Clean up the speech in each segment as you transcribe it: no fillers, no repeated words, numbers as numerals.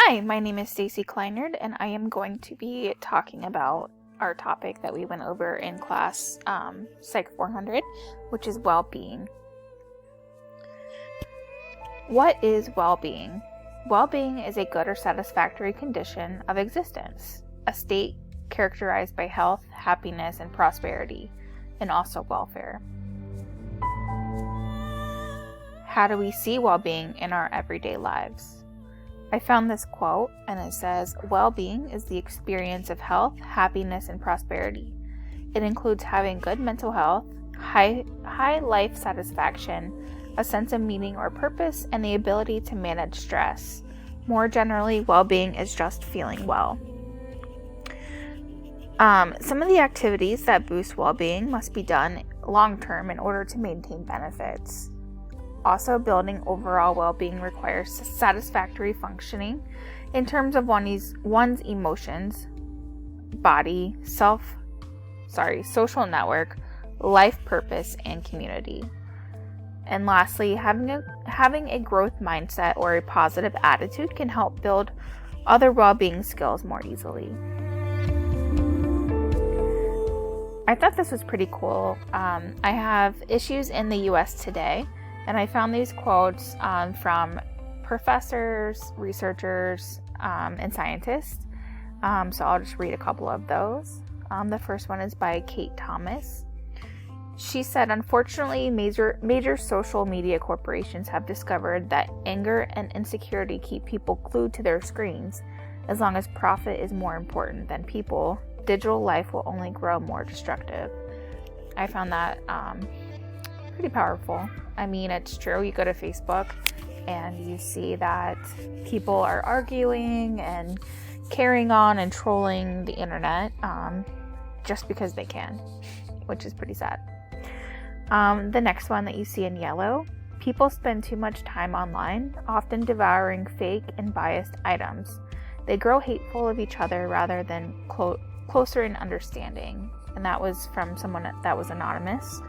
Hi, my name is Stacy Kleinard, and I am going to be talking about our topic that we went over in class, Psych 400, which is well-being. What is well-being? Well-being is a good or satisfactory condition of existence, a state characterized by health, happiness, and prosperity, and also welfare. How do we see well-being in our everyday lives? I found this quote, and it says, "Well-being is the experience of health, happiness, and prosperity. It includes having good mental health, high life satisfaction, a sense of meaning or purpose, and the ability to manage stress. More generally, well-being is just feeling well." Some of the activities that boost well-being must be done long-term in order to maintain benefits. Also, building overall well-being requires satisfactory functioning in terms of one's emotions, body, social network, life purpose, and community. And lastly, having a growth mindset or a positive attitude can help build other well-being skills more easily. I thought this was pretty cool. I have issues in the U.S. Today. And I found these quotes from professors, researchers, and scientists. So I'll just read a couple of those. The first one is by Kate Thomas. She said, "Unfortunately, major social media corporations have discovered that anger and insecurity keep people glued to their screens. As long as profit is more important than people, digital life will only grow more destructive." I found that pretty powerful. I mean, it's true. You go to Facebook and you see that people are arguing and carrying on and trolling the internet just because they can, which is pretty sad. The next one that you see in yellow: "People spend too much time online, often devouring fake and biased items. They grow hateful of each other rather than closer in understanding." And that was from someone that was anonymous.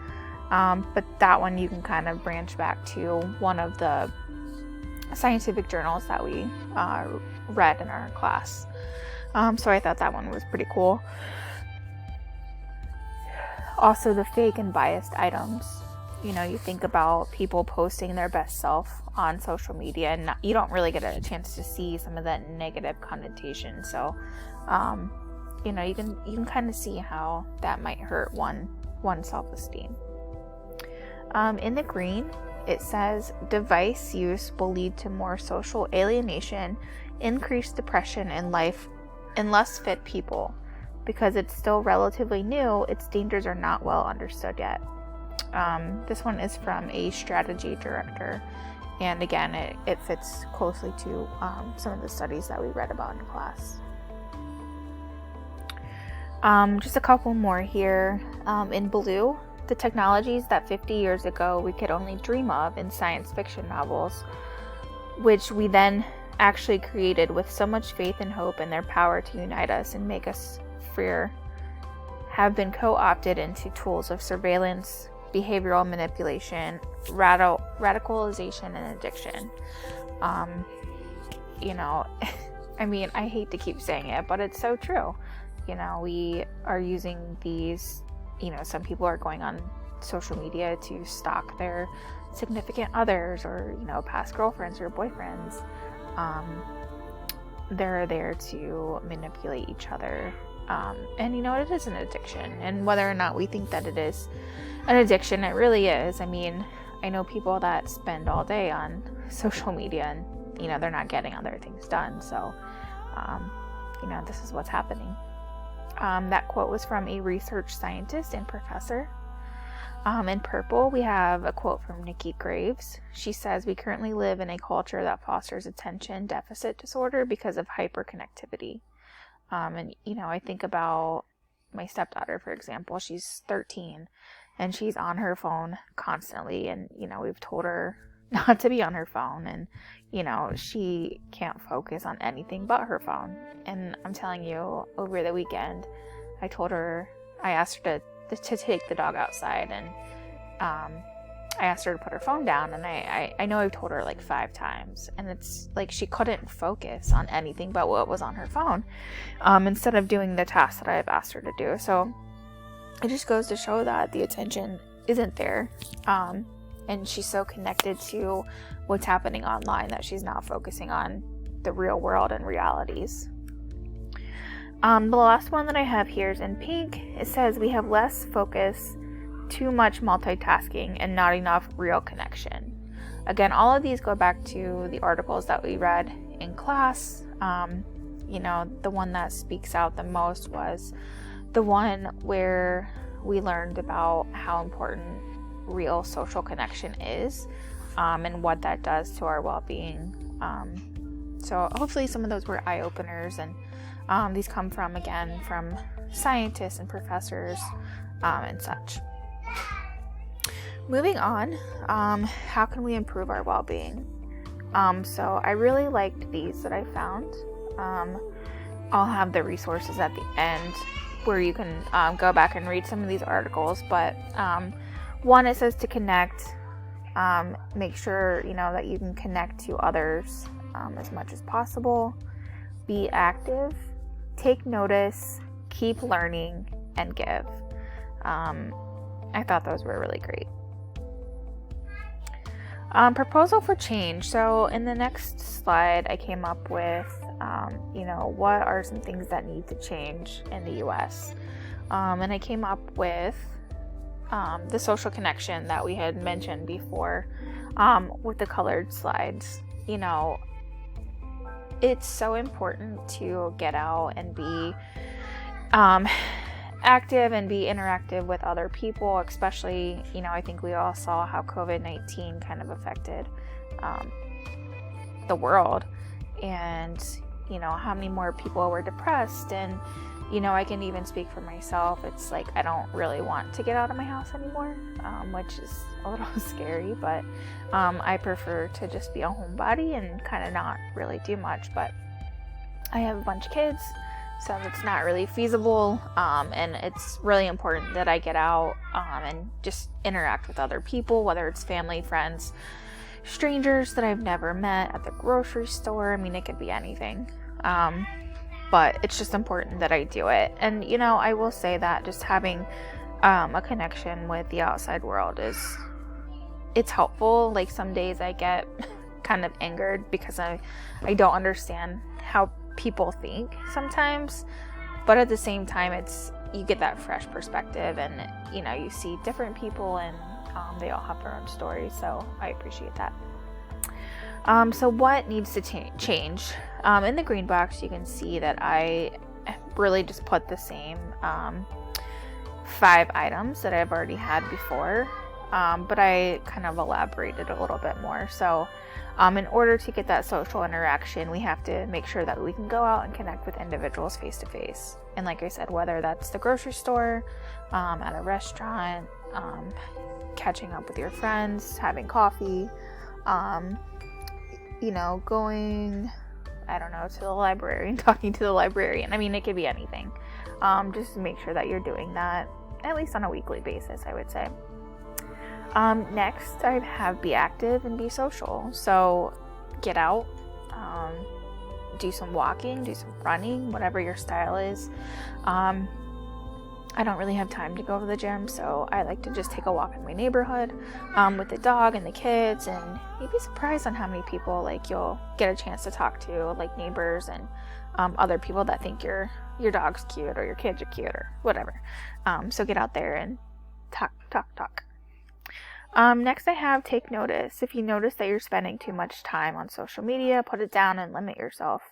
But that one you can kind of branch back to one of the scientific journals that we read in our class. So I thought that one was pretty cool. Also, the fake and biased items. You know, you think about people posting their best self on social media, and you don't really get a chance to see some of that negative connotation. So, you know, you can kind of see how that might hurt one's self-esteem. In the green, it says, "Device use will lead to more social alienation, increased depression in life, and less fit people. Because it's still relatively new, its dangers are not well understood yet." This one is from a strategy director, and again, it fits closely to some of the studies that we read about in class. Just a couple more here. In blue, the technologies that 50 years ago we could only dream of in science fiction novels, which we then actually created with so much faith and hope in their power to unite us and make us freer, have been co-opted into tools of surveillance, behavioral manipulation, radicalization, and addiction. You know, I mean, I hate to keep saying it, but it's so true. You know, we are using these, you know, some people are going on social media to stalk their significant others or, you know, past girlfriends or boyfriends. They're there to manipulate each other. And, you know, it is an addiction. And whether or not we think that it is an addiction, it really is. I mean, I know people that spend all day on social media and, you know, they're not getting other things done. So, you know, this is what's happening. That quote was from a research scientist and professor. In purple, we have a quote from Nikki Graves. She says, "We currently live in a culture that fosters attention deficit disorder because of hyperconnectivity." And, you know, I think about my stepdaughter, for example. She's 13 and she's on her phone constantly. And, you know, we've told her not to be on her phone. And, you know, she can't focus on anything but her phone. And I'm telling you, over the weekend, I asked her to take the dog outside, and I asked her to put her phone down, and I know I've told her like 5 times, and it's like she couldn't focus on anything but what was on her phone, instead of doing the task that I've asked her to do. So it just goes to show that the attention isn't there, and she's so connected to what's happening online that she's not focusing on the real world and realities. The last one that I have here is in pink. It says we have less focus, too much multitasking, and not enough real connection. Again, all of these go back to the articles that we read in class. The one that speaks out the most was the one where we learned about how important real social connection is, and what that does to our well-being. So hopefully some of those were eye-openers, and these come from scientists and professors and such. Moving on, how can we improve our well-being? So I really liked these that I found. I'll have the resources at the end where you can go back and read some of these articles. But one, it says to connect. Make sure that you can connect to others as much as possible. Be active. Take notice. Keep learning, and give. I thought those were really great. Proposal for change. So in the next slide, I came up with, what are some things that need to change in the U.S. And I came up with the social connection that we had mentioned before, with the colored slides. It's so important to get out and be active and be interactive with other people, especially, I think we all saw how COVID-19 kind of affected the world, and how many more people were depressed. And I can even speak for myself. It's like I don't really want to get out of my house anymore, which is a little scary, but I prefer to just be a homebody and kind of not really do much. But I have a bunch of kids, so it's not really feasible, and it's really important that I get out and just interact with other people, whether it's family, friends, strangers that I've never met at the grocery store. I mean, it could be anything, but it's just important that I do it. And I will say that just having a connection with the outside world it's helpful. Like some days I get kind of angered because I don't understand how people think sometimes, but at the same time you get that fresh perspective, and you see different people, and they all have their own stories, so I appreciate that. So what needs to change? In the green box you can see that I really just put the same 5 items that I've already had before, but I kind of elaborated a little bit more. So in order to get that social interaction, we have to make sure that we can go out and connect with individuals face to face. And like I said, whether that's the grocery store, at a restaurant, catching up with your friends, having coffee, going, to the library and talking to the librarian. I mean, it could be anything. Just to make sure that you're doing that at least on a weekly basis, I would say. Next, I have be active and be social. So get out, do some walking, do some running, whatever your style is. I don't really have time to go to the gym, so I like to just take a walk in my neighborhood with the dog and the kids, and you'd be surprised on how many people you'll get a chance to talk to, like neighbors and other people that think your dog's cute or your kids are cute or whatever. So get out there and talk. Next I have take notice. If you notice that you're spending too much time on social media, put it down and limit yourself.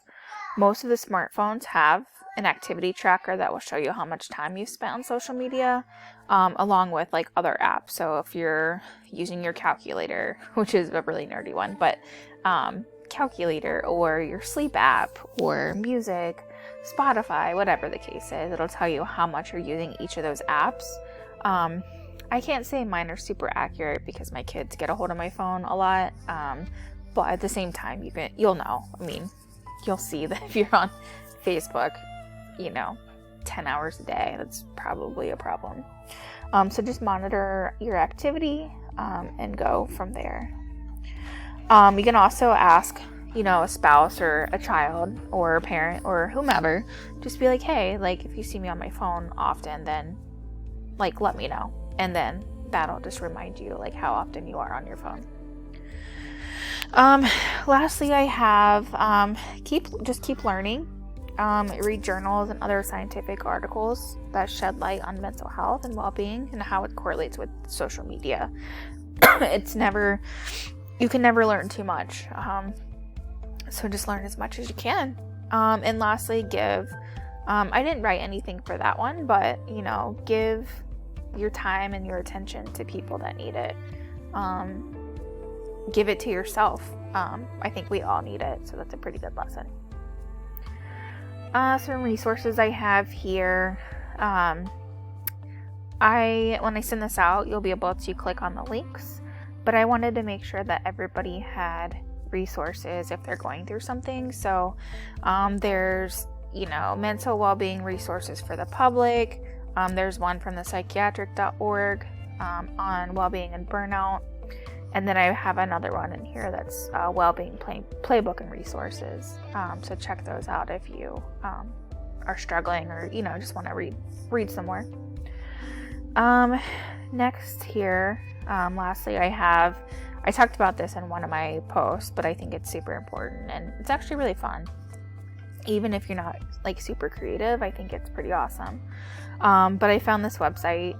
Most of the smartphones have an activity tracker that will show you how much time you spent on social media, along with other apps. So if you're using your calculator, which is a really nerdy one, but calculator, or your sleep app, or music, Spotify, whatever the case is, it'll tell you how much you're using each of those apps. I can't say mine are super accurate because my kids get a hold of my phone a lot, but at the same time, you'll know. I mean, you'll see that if you're on Facebook, 10 hours a day, that's probably a problem. So just monitor your activity and go from there. You can also ask, a spouse or a child or a parent or whomever, just be like, hey, like if you see me on my phone often, then like let me know. And then that'll just remind you like how often you are on your phone. Lastly, I have keep learning. Read journals and other scientific articles that shed light on mental health and well-being and how it correlates with social media. You can never learn too much. So just learn as much as you can. And lastly, give. I didn't write anything for that one, but give your time and your attention to people that need it. Give it to yourself. I think we all need it, so that's a pretty good lesson. Some resources I have here. When I send this out, you'll be able to click on the links, but I wanted to make sure that everybody had resources if they're going through something. So there's mental well-being resources for the public. There's one from the psychiatric.org on well-being and burnout. And then I have another one in here that's well-being playbook and resources. So check those out if you are struggling or just want to read some more. Next here, lastly, I talked about this in one of my posts, but I think it's super important and it's actually really fun. Even if you're not like super creative, I think it's pretty awesome. But I found this website.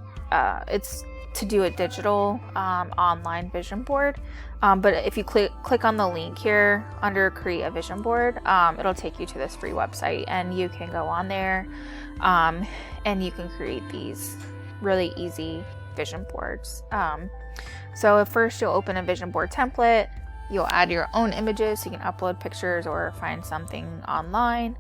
It's to do a digital online vision board. But if you click on the link here under create a vision board, it'll take you to this free website and you can go on there and you can create these really easy vision boards. So at first you'll open a vision board template. You'll add your own images so you can upload pictures or find something online.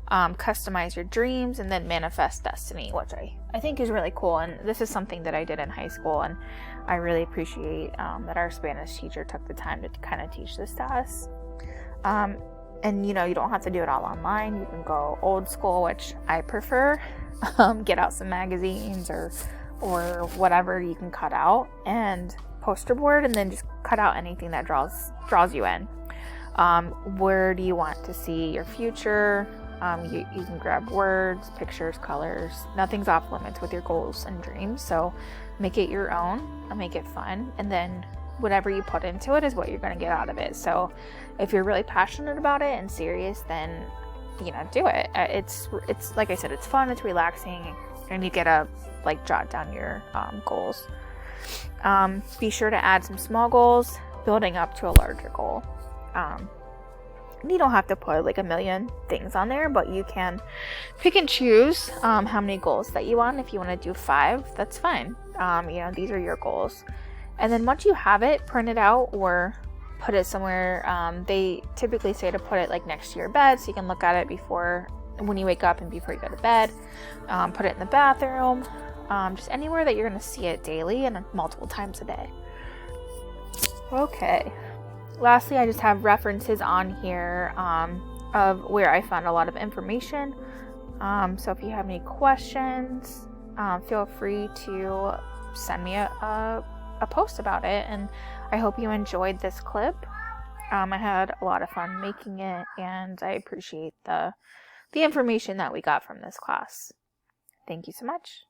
Customize your dreams and then manifest destiny, which I think is really cool. And this is something that I did in high school, and I really appreciate that our Spanish teacher took the time to kind of teach this to us. And you don't have to do it all online. You can go old school, which I prefer. Get out some magazines or whatever you can cut out and poster board, and then just cut out anything that draws you in. Where do you want to see your future? You can grab words, pictures, colors. Nothing's off limits with your goals and dreams, so make it your own and make it fun, and then whatever you put into it is what you're going to get out of it. So if you're really passionate about it and serious, then do it. It's like I said, it's fun, it's relaxing, and you get to jot down your goals. Be sure to add some small goals building up to a larger goal. You don't have to put a million things on there, but you can pick and choose how many goals that you want. If you want to do 5, that's fine. These are your goals. And then once you have it, print it out or put it somewhere. They typically say to put it next to your bed so you can look at it when you wake up and before you go to bed. Put it in the bathroom. Just anywhere that you're going to see it daily and multiple times a day. Okay. Lastly, I just have references on here of where I found a lot of information. So if you have any questions, feel free to send me a post about it. And I hope you enjoyed this clip. I had a lot of fun making it, and I appreciate the information that we got from this class. Thank you so much.